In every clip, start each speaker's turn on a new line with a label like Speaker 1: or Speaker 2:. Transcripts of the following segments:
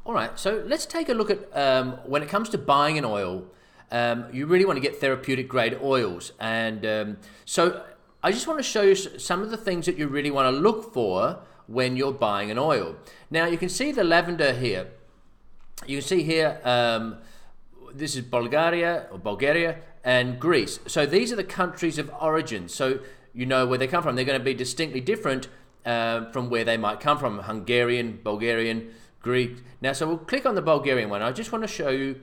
Speaker 1: All right, so let's take a look at when it comes to buying an oil, you really want to get therapeutic grade oils. And so I just want to show you some of the things that you really want to look for when you're buying an oil. Now you can see the lavender here. You can see here, this is Bulgaria and Greece. So these are the countries of origin. So you know where they come from. They're going to be distinctly different from where they might come from. Hungarian, Bulgarian, Greek. Now, so we'll click on the Bulgarian one. I just want to show you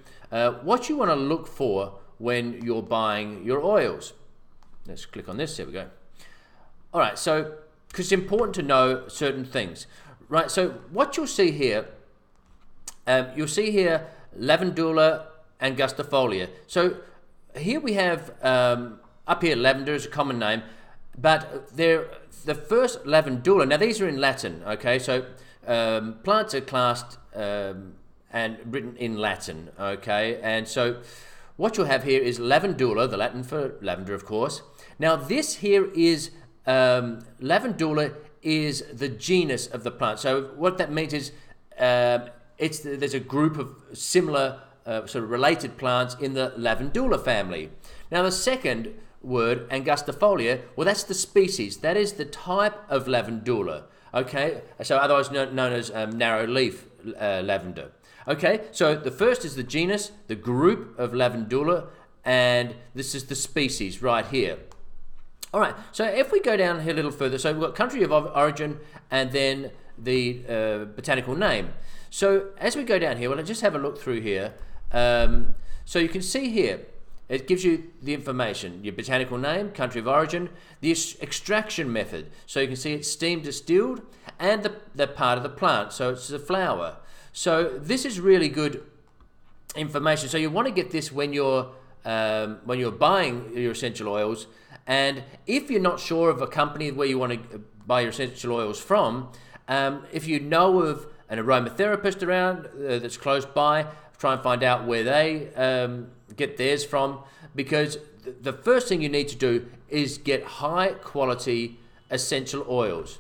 Speaker 1: what you want to look for when you're buying your oils. Let's click on this. There we go. All right, so because it's important to know certain things. Right, so what you'll see here, lavandula angustifolia. So here we have, up here, lavender is a common name, but the first lavandula, now these are in Latin, okay, so plants are classed and written in Latin, okay, and so what you'll have here is lavandula, the Latin for lavender, of course. Now this here is, lavandula is the genus of the plant. So what that means is there's a group of similar sort of related plants in the lavandula family. Now the second word, angustifolia, well that's the species. That is the type of lavandula. Okay, so otherwise known as narrow leaf lavender. Okay, so the first is the genus, the group of lavandula, and this is the species right here. All right, so if we go down here a little further, so we've got country of origin and then the botanical name. So as we go down here, well, let's just have a look through here. So you can see here, it gives you the information, your botanical name, country of origin, the extraction method. So you can see it's steam distilled and the part of the plant, so it's the flower. So this is really good information. So you want to get this when you're buying your essential oils. And if you're not sure of a company where you want to buy your essential oils from, if you know of an aromatherapist around that's close by, try and find out where they get theirs from, because the first thing you need to do is get high quality essential oils.